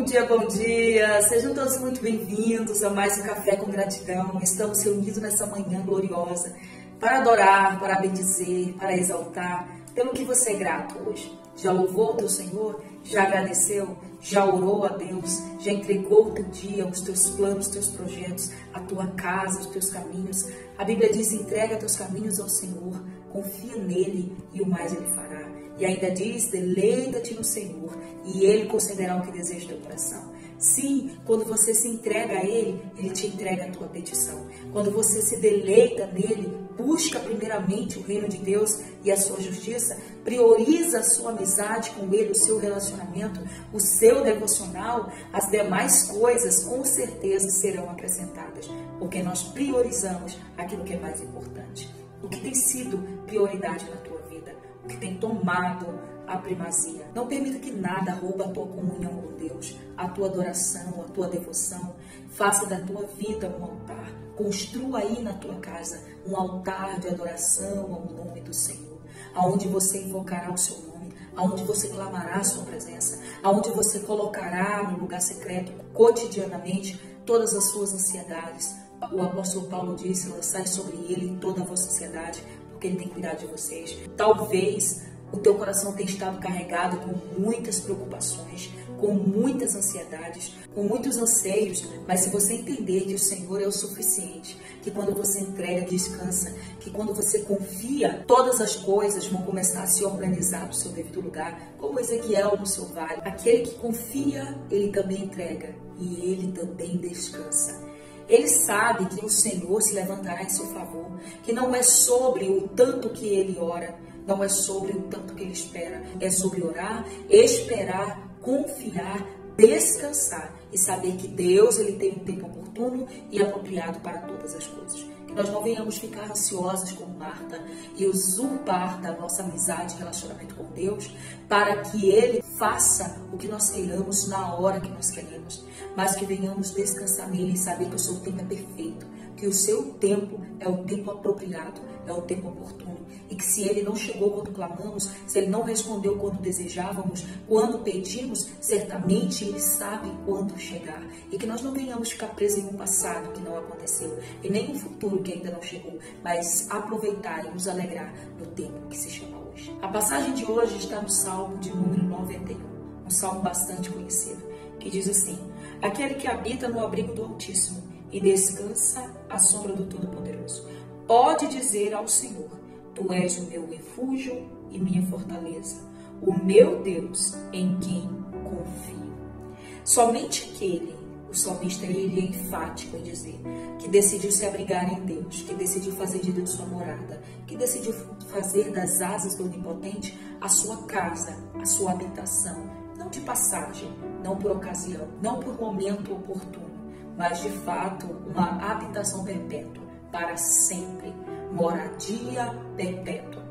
bom dia! Sejam todos muito bem-vindos a mais um Café com Gratidão. Estamos reunidos nessa manhã gloriosa para adorar, para bendizer, para exaltar pelo que você é grato hoje. Já louvou o teu Senhor? Já agradeceu? Já orou a Deus? Já entregou o teu dia, os teus planos, os teus projetos, a tua casa, os teus caminhos? A Bíblia diz, entrega teus caminhos ao Senhor, confia nele e o mais ele fará. E ainda diz, deleita-te no Senhor e ele concederá o que deseja teu coração. Sim, quando você se entrega a ele, ele te entrega a tua petição. Quando você se deleita nele, busca primeiramente o reino de Deus e a sua justiça, prioriza a sua amizade com ele, o seu relacionamento, o seu devocional, as demais coisas com certeza serão acrescentadas, porque nós priorizamos aquilo que é mais importante. O que tem sido prioridade na tua vida? O que tem tomado a primazia? Não permita que nada roube a tua comunhão com Deus, a tua adoração, a tua devoção. Faça da tua vida um altar. Construa aí na tua casa um altar de adoração ao nome do Senhor, aonde você invocará o seu nome, aonde você clamará a sua presença, aonde você colocará no lugar secreto, cotidianamente, todas as suas ansiedades. O apóstolo Paulo disse, lançai sobre ele toda a vossa ansiedade, porque ele tem cuidado de vocês. Talvez o teu coração tenha estado carregado com muitas preocupações, com muitas ansiedades, com muitos anseios, mas se você entender que o Senhor é o suficiente, que quando você entrega, descansa, que quando você confia, todas as coisas vão começar a se organizar no seu devido lugar, como Ezequiel no seu vale. Aquele que confia, ele também entrega e ele também descansa. Ele sabe que o Senhor se levantará em seu favor, que não é sobre o tanto que ele ora, não é sobre o tanto que ele espera, é sobre orar, esperar, confiar, descansar e saber que Deus ele tem um tempo oportuno e apropriado para todas as coisas. Que nós não venhamos ficar ansiosas como Marta e usurpar da nossa amizade e relacionamento com Deus para que Ele faça o que nós queiramos na hora que nós queremos, mas que venhamos descansar nele e saber que o seu tempo é perfeito, que o seu tempo é o tempo apropriado, é o tempo oportuno. E que se ele não chegou quando clamamos, se ele não respondeu quando desejávamos, quando pedimos, certamente ele sabe quando chegar. E que nós não venhamos ficar presos em um passado que não aconteceu, e nem um futuro que ainda não chegou, mas aproveitar e nos alegrar no tempo que se chama hoje. A passagem de hoje está no Salmo de número 91, um salmo bastante conhecido, que diz assim: aquele que habita no abrigo do Altíssimo e descansa à sombra do Todo-Poderoso, pode dizer ao Senhor: tu és o meu refúgio e minha fortaleza, o meu Deus em quem confio. Somente aquele, o salmista, ele é enfático em dizer que decidiu se abrigar em Deus, que decidiu fazer de Deus sua morada, que decidiu fazer das asas do Onipotente a sua casa, a sua habitação, não de passagem, não por ocasião, não por momento oportuno, mas de fato uma habitação perpétua, para sempre, moradia perpétua.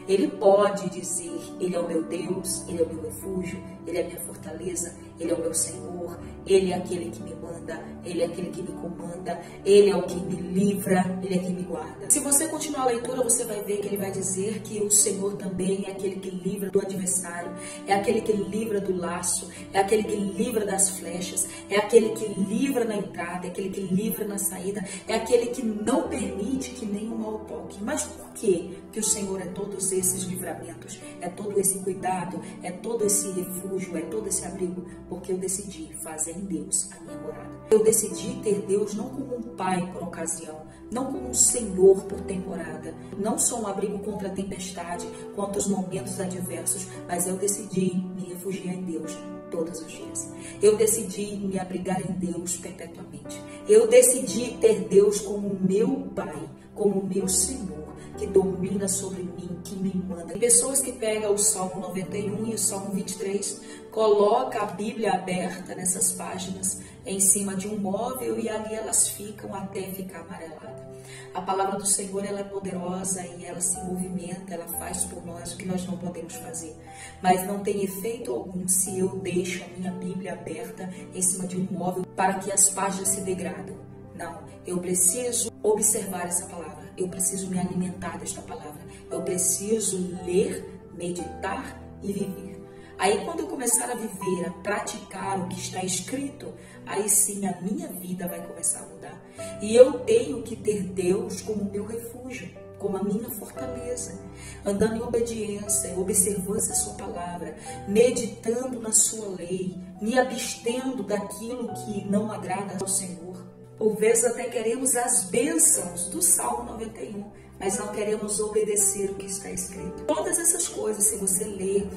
Ele pode dizer, ele é o meu Deus, ele é o meu refúgio, ele é a minha fortaleza, ele é o meu Senhor, ele é aquele que me manda, ele é aquele que me comanda, ele é o que me livra, ele é quem me guarda. Se você continuar a leitura, você vai ver que ele vai dizer que o Senhor também é aquele que livra do adversário, é aquele que livra do laço, é aquele que livra das flechas, é aquele que livra na entrada, é aquele que livra na saída, é aquele que não permite que nenhum mal toque. Mas por quê que o Senhor é todos esses livramentos, é todo esse cuidado, é todo esse refúgio, é todo esse abrigo? Porque eu decidi fazer em Deus a minha morada. Eu decidi ter Deus não como um pai por ocasião, não como um Senhor por temporada, não só um abrigo contra a tempestade, contra os momentos adversos, mas eu decidi me refugiar em Deus todos os dias. Eu decidi me abrigar em Deus perpetuamente. Eu decidi ter Deus como meu Pai, como meu Senhor, que domina sobre mim, que me manda. Tem pessoas que pegam o Salmo 91 e o Salmo 23, coloca a Bíblia aberta nessas páginas em cima de um móvel e ali elas ficam até ficar amarelada. A palavra do Senhor, ela é poderosa e ela se movimenta, ela faz por nós o que nós não podemos fazer. Mas não tem efeito algum se eu deixo a minha Bíblia aberta em cima de um móvel para que as páginas se degradem. Não, eu preciso observar essa palavra, eu preciso me alimentar desta palavra, eu preciso ler, meditar e viver. Aí quando eu começar a viver, a praticar o que está escrito, aí sim a minha vida vai começar a mudar. E eu tenho que ter Deus como meu refúgio, como a minha fortaleza, andando em obediência, observando a sua palavra, meditando na sua lei, me abstendo daquilo que não agrada ao Senhor. Por vezes até queremos as bênçãos do Salmo 91, mas não queremos obedecer o que está escrito. Todas essas coisas, se você ler,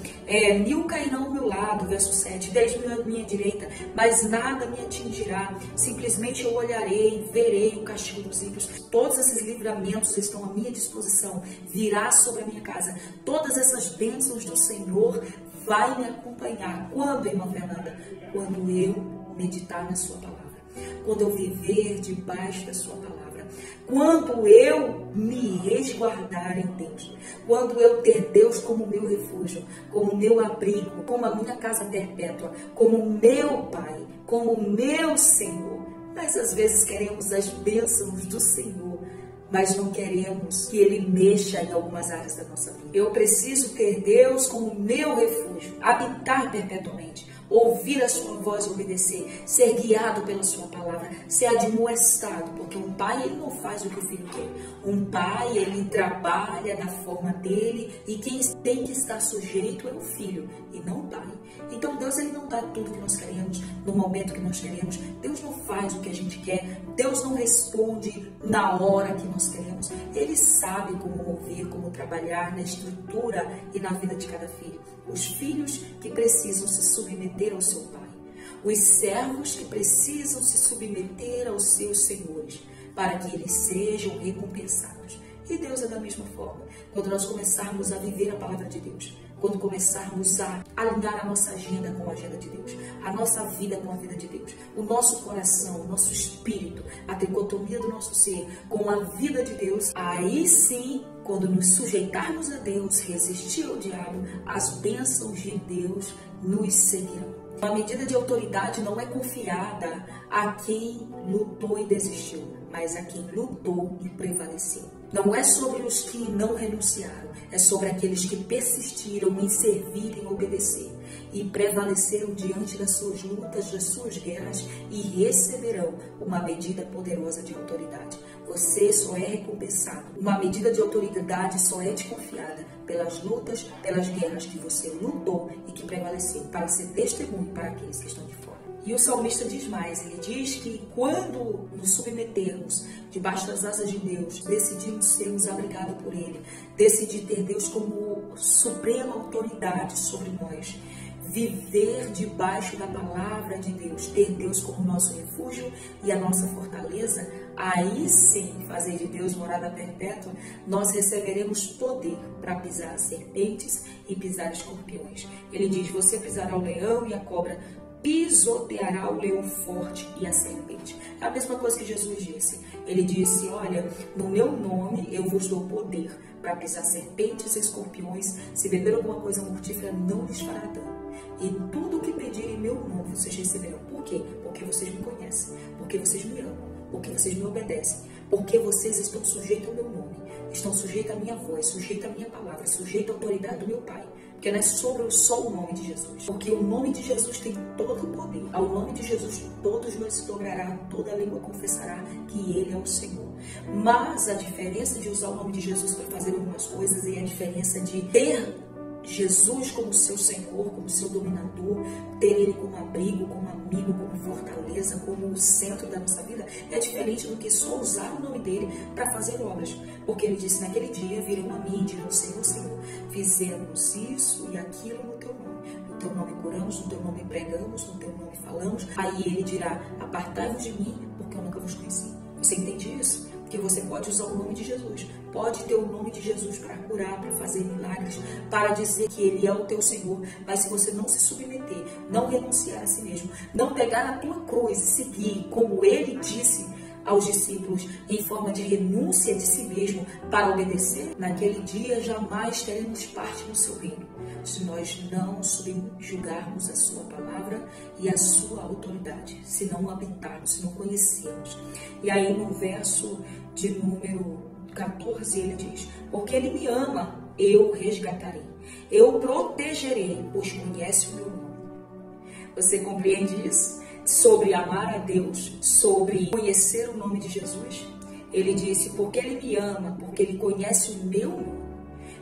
1000 cairão ao meu lado, verso 7, 10.000 à minha direita, mas nada me atingirá. Simplesmente eu olharei, verei o castigo dos ímpios. Todos esses livramentos estão à minha disposição, virá sobre a minha casa. Todas essas bênçãos do Senhor vai me acompanhar. Quando, irmã Fernanda? Quando eu meditar na sua palavra. Quando eu viver debaixo da sua palavra. Quando eu me resguardar em Deus, quando eu ter Deus como meu refúgio, como meu abrigo, como a minha casa perpétua, como meu Pai, como meu Senhor. Mas às vezes queremos as bênçãos do Senhor, mas não queremos que Ele mexa em algumas áreas da nossa vida. Eu preciso ter Deus como meu refúgio, habitar perpetuamente, ouvir a sua voz e obedecer, ser guiado pela sua palavra, ser admoestado, porque um pai ele não faz o que o filho quer. Um pai ele trabalha da forma dele e quem tem que estar sujeito é o filho e não o pai. Então Deus ele não dá tudo que nós queremos no momento que nós queremos. Deus não faz o que a gente quer. Deus não responde na hora que nós queremos. Ele sabe como mover, como trabalhar na estrutura e na vida de cada filho. Os filhos que precisam se submeter ao seu pai. Os servos que precisam se submeter aos seus senhores, para que eles sejam recompensados. E Deus é da mesma forma. Quando nós começarmos a viver a palavra de Deus, quando começarmos a alinhar a nossa agenda com a agenda de Deus, a nossa vida com a vida de Deus, o nosso coração, o nosso espírito, a dicotomia do nosso ser com a vida de Deus, aí sim, quando nos sujeitarmos a Deus, resistir ao diabo, as bênçãos de Deus nos seguirão. A medida de autoridade não é confiada a quem lutou e desistiu, mas a quem lutou e prevaleceu. Não é sobre os que não renunciaram, é sobre aqueles que persistiram em servir e obedecer e prevaleceram diante das suas lutas, das suas guerras e receberão uma medida poderosa de autoridade. Você só é recompensado. Uma medida de autoridade só é te confiada pelas lutas, pelas guerras que você lutou e que prevaleceu, para ser testemunho para aqueles que estão de fora. E o salmista diz mais, ele diz que quando nos submetermos debaixo das asas de Deus, decidimos sermos abrigados por Ele, decidir ter Deus como suprema autoridade sobre nós, viver debaixo da palavra de Deus, ter Deus como nosso refúgio e a nossa fortaleza, aí sim, fazer de Deus morada perpétua, nós receberemos poder para pisar serpentes e pisar escorpiões. Ele diz, você pisará o leão e a cobra, pisoteará o leão forte e a serpente. É a mesma coisa que Jesus disse. Ele disse, olha, no meu nome eu vos dou poder para pisar serpentes e escorpiões, se beber alguma coisa mortífera não lhes fará dano. E tudo o que pedirem em meu nome vocês receberão. Por quê? Porque vocês me conhecem, porque vocês me amam, porque vocês me obedecem, porque vocês estão sujeitos ao meu nome, estão sujeitos à minha voz, sujeitos à minha palavra, sujeitos à autoridade do meu Pai. Porque não é sobre só o nome de Jesus. Porque o nome de Jesus tem todo o poder. Ao nome de Jesus todos os joelhos se dobrarão, toda a língua confessará que Ele é o Senhor. Mas a diferença de usar o nome de Jesus para fazer algumas coisas e a diferença de ter Jesus como seu Senhor, como seu dominador, ter Ele como abrigo, como amigo, como fortaleza, como o centro da nossa vida, é diferente do que só usar o nome dEle para fazer obras. Porque Ele disse, naquele dia virão a mim e dirão, Senhor, Senhor, fizemos isso e aquilo no Teu nome. No Teu nome curamos, no Teu nome pregamos, no Teu nome falamos. Aí Ele dirá, apartai-vos de mim, porque eu nunca vos conheci. Você entende isso? Que você pode usar o nome de Jesus, pode ter o nome de Jesus para curar, para fazer milagres, para dizer que Ele é o teu Senhor, mas se você não se submeter, não renunciar a si mesmo, não pegar a tua cruz e seguir como Ele disse aos discípulos em forma de renúncia de si mesmo para obedecer, naquele dia jamais teremos parte no seu reino, se nós não subjugarmos a sua palavra e a sua autoridade, se não habitarmos, se não conhecermos. E aí no verso de número 14, ele diz: porque ele me ama, eu o resgatarei, eu o protegerei, pois conhece o meu nome. Você compreende isso? Sobre amar a Deus, sobre conhecer o nome de Jesus? Ele disse: porque ele me ama, porque ele conhece o meu nome.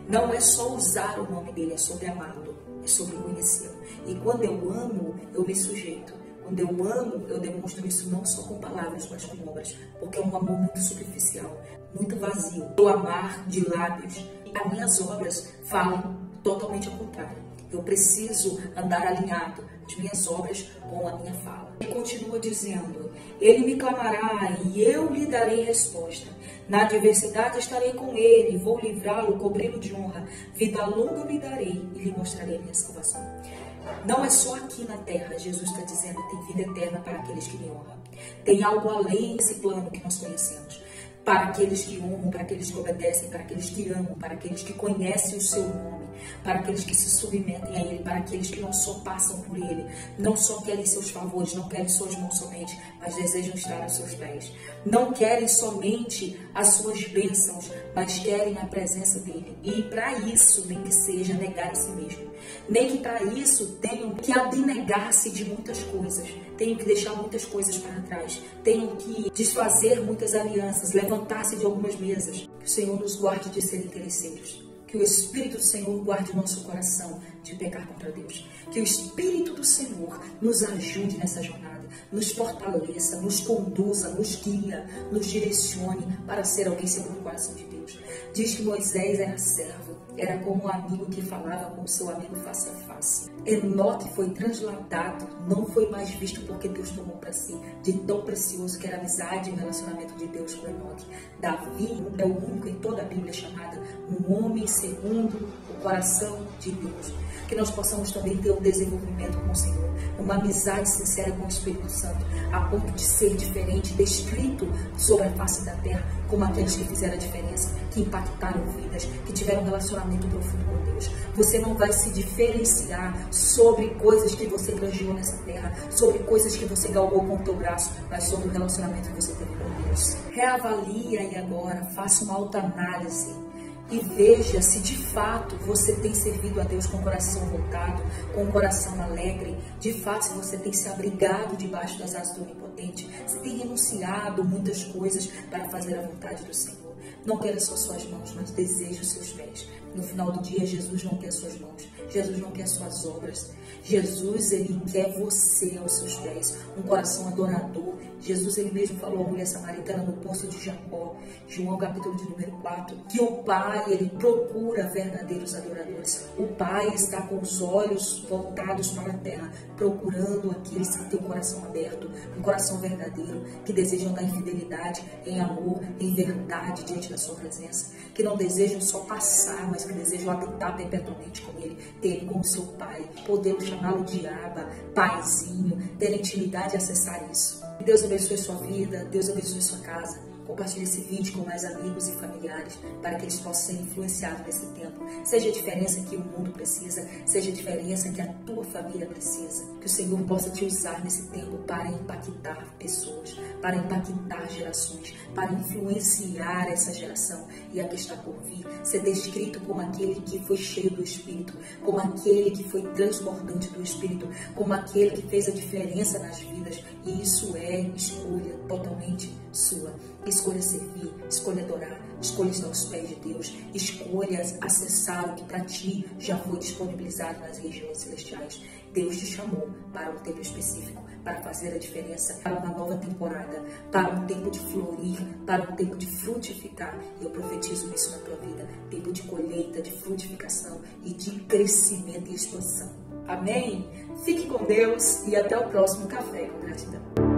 Não é só usar o nome dele, é sobre amá-lo, é sobre conhecê-lo. E quando eu amo, eu me sujeito. Quando eu amo, eu demonstro isso não só com palavras, mas com obras. Porque é um amor muito superficial, muito vazio. Eu amar de lábios, as minhas obras falam totalmente ao contrário. Eu preciso andar alinhado, as minhas obras com a minha fala. Ele continua dizendo: ele me clamará e eu lhe darei resposta. Na adversidade estarei com ele, vou livrá-lo, cobri-lo de honra. Vida longa lhe darei e lhe mostrarei a minha salvação. Não é só aqui na terra, Jesus está dizendo, tem vida eterna para aqueles que me honram. Tem algo além desse plano que nós conhecemos. Para aqueles que honram, para aqueles que obedecem, para aqueles que amam, para aqueles que conhecem o seu nome, para aqueles que se submetem a ele, para aqueles que não só passam por ele, não só querem seus favores, não querem suas mãos somente, mas desejam estar aos seus pés. Não querem somente as suas bênçãos, mas querem a presença dele. E para isso, nem que seja negar a si mesmo. Nem que para isso tenham que abnegar-se de muitas coisas, tenham que deixar muitas coisas para trás, tenham que desfazer muitas alianças, levantar-se de algumas mesas. Que o Senhor nos guarde de ser interesseiros. Que o Espírito do Senhor guarde o nosso coração de pecar contra Deus. Que o Espírito do Senhor nos ajude nessa jornada, nos fortaleça, nos conduza, nos guia, nos direcione para ser alguém segundo o coração de Deus. Diz que Moisés era servo, era como um amigo que falava com o seu amigo face a face. Enoque foi transladado, não foi mais visto porque Deus tomou para si, de tão precioso que era a amizade e o relacionamento de Deus com Enoque. Davi é o único em toda a Bíblia chamado um homem segundo o coração de Deus. Que nós possamos também ter um desenvolvimento com o Senhor, uma amizade sincera com o Espírito Santo, a ponto de ser diferente, descrito sobre a face da terra, como aqueles que fizeram a diferença, que impactaram vidas, que tiveram um relacionamento profundo com Deus. Você não vai se diferenciar sobre coisas que você granjeou nessa terra, sobre coisas que você galgou com o teu braço, mas sobre o relacionamento que você teve com Deus. Reavalie aí agora, faça uma autoanálise e veja se de fato você tem servido a Deus com o coração voltado, com o coração alegre. De fato, se você tem se abrigado debaixo das asas do Onipotente, se tem renunciado muitas coisas para fazer a vontade do Senhor. Não queira só suas mãos, mas deseje os seus pés. No final do dia, Jesus não quer suas mãos, Jesus não quer suas obras. Jesus, ele quer você aos seus pés, um coração adorador. Jesus, ele mesmo falou à mulher samaritana no poço de Jacó, João capítulo de número 4, que o Pai, ele procura verdadeiros adoradores. O Pai está com os olhos voltados para a terra, procurando aqueles que têm o coração aberto, um coração verdadeiro, que desejam dar em fidelidade, em amor, em verdade diante da sua presença, que não desejam só passar, mas que desejam habitar perpetuamente com ele, ter ele como seu Pai. Podemos chamá-lo de Abba, Paizinho, ter intimidade e acessar isso. Deus abençoe sua vida, Deus abençoe sua casa. Compartilhe esse vídeo com mais amigos e familiares para que eles possam ser influenciados nesse tempo. Seja a diferença que o mundo precisa, seja a diferença que a tua família precisa. Que o Senhor possa te usar nesse tempo para impactar pessoas, para impactar gerações, para influenciar essa geração e a que está por vir. Ser descrito como aquele que foi cheio do Espírito, como aquele que foi transbordante do Espírito, como aquele que fez a diferença nas vidas. E isso é escolha totalmente sua. Escolha servir, escolha adorar, escolha estar aos pés de Deus, escolha acessar o que para ti já foi disponibilizado nas regiões celestiais. Deus te chamou para um tempo específico, para fazer a diferença, para uma nova temporada, para um tempo de florir, para um tempo de frutificar. E eu profetizo isso na tua vida, tempo de colheita, de frutificação e de crescimento e expansão. Amém? Fique com Deus e até o próximo Café com Gratidão.